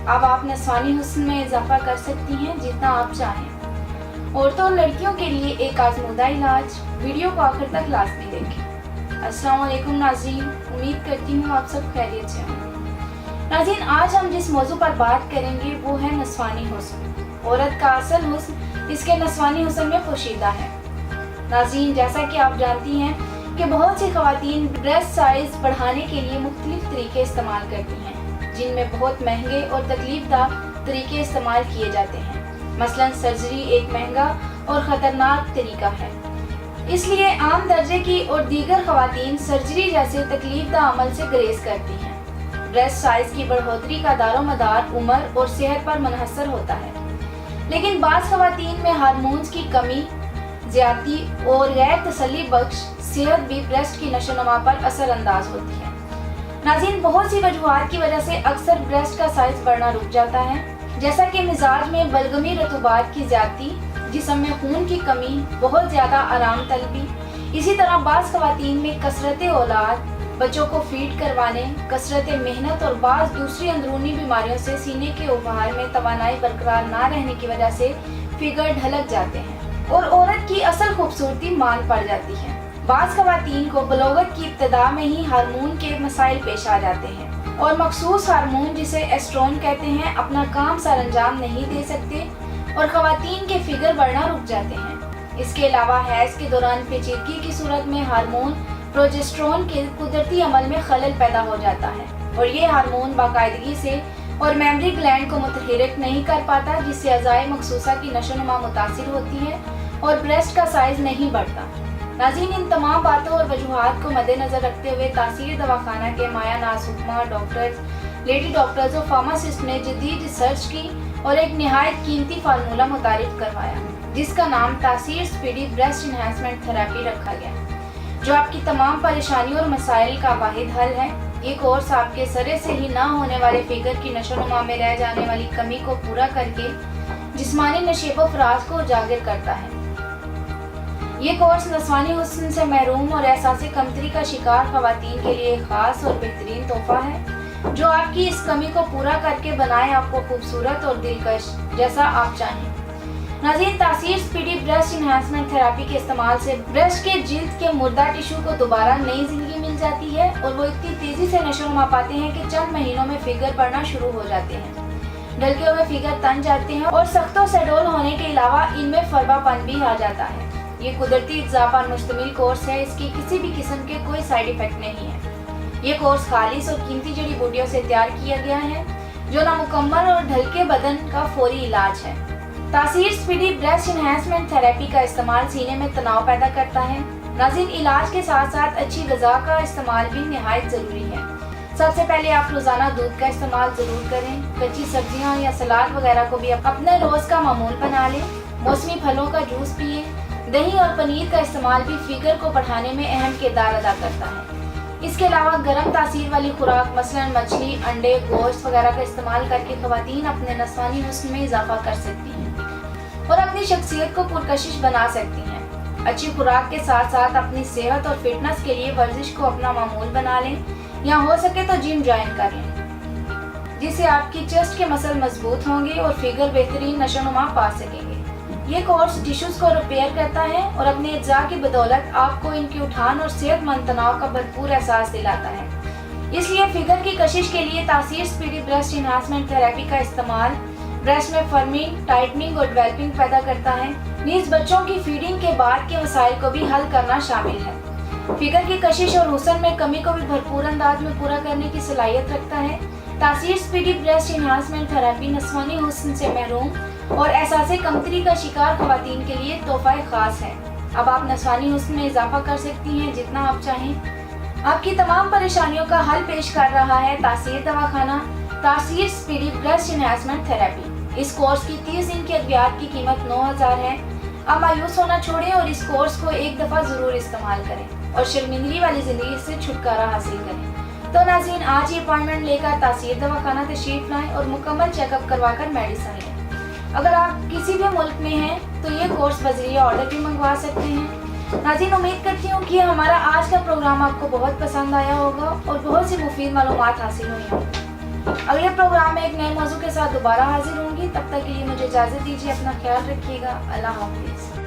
अब आप नस्वानी हुस्न में इजाफा कर सकती हैं जितना आप चाहें। औरतों और लड़कियों के लिए एक आजमूदा इलाज। वीडियो को आखिर तक लाजमी देखें। अस्सलाम वालेकुम नाज़रीन, उम्मीद करती हूँ आप सब खैरियत से हों। नाज़रीन, आज हम जिस मौजू पर बात करेंगे वो है नस्वानी हुस्न। औरत का असल हुस्न इसके नस्वानी हुस्न में पोशीदा है। नाज़रीन, जैसा कि आप जानती हैं कि बहुत सी ख़वातीन ब्रेस्ट साइज बढ़ाने के लिए मुख्तलिफ तरीके इस्तेमाल करती हैं, जिनमें बहुत महंगे और तकलीफदा तरीके इस्तेमाल किए जाते हैं। मसलन सर्जरी एक महंगा और ख़तरनाक तरीका है, इसलिए आम दर्जे की और दीगर ख़वातीन सर्जरी जैसे तकलीफदा अमल से गुरेज करती हैं। ब्रेस्ट साइज की बढ़ोतरी का दारोमदार उम्र और सेहत पर मुनहसर होता है, लेकिन बाज़ ख़वातीन में हार्मोन्स की कमी, ज़्यादती और गैर तसल्ली बख्श सेहत भी ब्रेस्ट की नशोनुमा पर असर अंदाज होती है। नाज़रीन, बहुत सी वजूहात की वजह से अक्सर ब्रेस्ट का साइज बढ़ना रुक जाता है, जैसा कि मिजाज में बलगमी रतूबात की ज़्यादती, जिस्म में खून की कमी, बहुत ज़्यादा आराम तलबी। इसी तरह बाज़ ख़वातीन में कसरत औलाद, बच्चों को फीड करवाने, कसरत मेहनत और बाज़ दूसरी अंदरूनी बीमारियों से सीने के उभार में तवानाई बरकरार ना रहने की वजह से फिगर ढलक जाते हैं और औरत की असल खूबसूरती मान पड़ जाती है। बाज़ ख़वातीन को बलोगत की इब्तिदा में ही हार्मोन के मसाइल पेश आ जाते हैं और मखसूस हार्मोन, जिसे एस्ट्रोन कहते हैं, अपना काम सरअंजाम नहीं दे सकते और ख़वातीन के फिगर बढ़ना रुक जाते हैं। इसके अलावा हैज़ के दौरान पेचीदगी की सूरत में हार्मोन प्रोजेस्टेरोन के कुदरती अमल में खलल पैदा हो जाता है और ये हार्मोन बाकायदगी से और मेमरी ग्लैंड को मुतहरिक नहीं कर पाता, जिससे अज़ाए मखसूसा की नशोनुमा मुतासिर होती है और ब्रेस्ट का साइज नहीं बढ़ता। नाज़रीन, इन तमाम बातों और वजूहात को मद्देनजर रखते हुए तासीर दवाखाना के माया नाज़ हुक्मा डॉक्टर्स, लेडी डॉक्टर्स और फार्मासिस्ट ने जदीद रिसर्च की और एक निहायत कीमती फार्मूला मुतारिफ करवाया, जिसका नाम तासीर स्पीडी ब्रेस्ट इन्हांसमेंट थेरेपी रखा गया, जो आपकी तमाम परेशानियों और मसाइल का वाहिद हल है। ये कोर्स आपके सरे से ही ना होने वाले फिगर की नशोनुमा में रह जाने वाली कमी को पूरा करके जिस्मानी नशेबो फराज को उजागर करता है। ये कोर्स नस्वानी हुस्न से महरूम और एहसास कमतरी का शिकार ख़वातीन के लिए ख़ास और बेहतरीन तोहफा है, जो आपकी इस कमी को पूरा करके बनाए आपको खूबसूरत और दिलकश जैसा आप चाहें। नाज़रीन, तासीर स्पीडी ब्रेस्ट इन्हांसमेंट थेरेपी के इस्तेमाल से ब्रेस्ट के जिल्द के मुर्दा टिश्यू को दोबारा नई जिंदगी मिल जाती है और वो इतनी तेज़ी से नशोनुमा पाते हैं कि चंद महीनों में फिगर बढ़ना शुरू हो जाते हैं। ढलके हुए फिगर तन जाते हैं और सख्तों से डोल होने के अलावा इनमें फरबापन भी आ जाता है। ये कुदरती इज़्ज़ा पर मुश्तमिल कोर्स है, इसकी किसी भी किस्म के कोई साइड इफ़ेक्ट नहीं है। ये कोर्स खालिस और कीमती जड़ी बूटियों से तैयार किया गया है, जो नामुकम्मल और ढलके बदन का फौरी इलाज है। तासीर स्पीडी ब्रेस्ट इन्हांसमेंट थेरेपी का इस्तेमाल सीने में तनाव पैदा करता है। नाज़रीन, इलाज के साथ साथ अच्छी ग़िज़ा का इस्तेमाल भी निहायत ज़रूरी है। सबसे पहले आप रोज़ाना दूध का इस्तेमाल ज़रूर करें। कच्ची सब्जियाँ या सलाद वगैरह को भी अपने रोज़ का मामूल बना लें। मौसमी फलों का जूस पिए। दही और पनीर का इस्तेमाल भी फिगर को बढ़ाने में अहम किरदार अदा करता है। इसके अलावा गर्म तासीर वाली खुराक मसलन मछली, अंडे, गोश्त वगैरह का इस्तेमाल करके ख़वातीन अपने नस्वानी हुस्न में इजाफा कर सकती हैं और अपनी शख्सियत को पुरकशिश बना सकती हैं। अच्छी खुराक के साथ साथ अपनी सेहत और फिटनेस के लिए वर्जिश को अपना मामूल बना लें या हो सके तो जिम ज्वाइन कर लें, जिससे आपकी चेस्ट के मसल मजबूत होंगे और फिगर बेहतरीन नशोनुमा पा सकेंगे। ये कोर्स टिश्यूज़ को रिपेयर करता है और अपने अज्जा की बदौलत आपको इनकी उठान और सेहतमंद तनाव का भरपूर एहसास दिलाता है। इसलिए फिगर की कशिश के लिए तासीर स्पीडी ब्रेस्ट इन्हांसमेंट थेरेपी का इस्तेमाल ब्रेस्ट में फर्मिंग, टाइटनिंग और डेवलपिंग पैदा करता है। नीज बच्चों की फीडिंग के बाद के मसाइल को भी हल करना शामिल है। फिगर की कशिश और हुस्न में कमी को भी भरपूर अंदाज में पूरा करने की सलाहियत रखता है। तासीर स्पीडी ब्रेस्ट इन्हांसमेंट थेरेपी नस्वानी हुस्न से महरूम और एहसास कमतरी का शिकार ख़वातीन के लिए तोहफा ख़ास है। अब आप नस्वानी हुस्न में इजाफा कर सकती हैं जितना आप चाहें। आपकी तमाम परेशानियों का हल पेश कर रहा है तासीर दवाखाना तासीर स्पीडी ब्रेस्ट इन्हांसमेंट थेरेपी। इस कोर्स की 30 दिन की अद्वियात की कीमत 9000 है। आप मायूस होना छोड़ें और इस कोर्स को एक दफ़ा ज़रूर इस्तेमाल करें और शर्मिंदगी वाली ज़िंदगी से छुटकारा हासिल करें। तो नाज़रीन, आज ही अपॉइंटमेंट लेकर तासीर दवाखाना तशरीफ़ लाएँ और मुकम्मल चेकअप करवाकर मेडिसिन लें। अगर आप किसी भी मुल्क में हैं तो ये कोर्स बजरिया ऑर्डर भी मंगवा सकते हैं। नाज़रीन, उम्मीद करती हूँ कि हमारा आज का प्रोग्राम आपको बहुत पसंद आया होगा और बहुत सी मुफीद मालूमात हासिल हुई होंगी। اگلے پروگرام میں ایک نئے موضوع کے ساتھ دوبارہ حاضر ہوں گی. تب تک کے لیے مجھے اجازت دیجیے. اپنا خیال رکھیے گا. اللہ حافظ.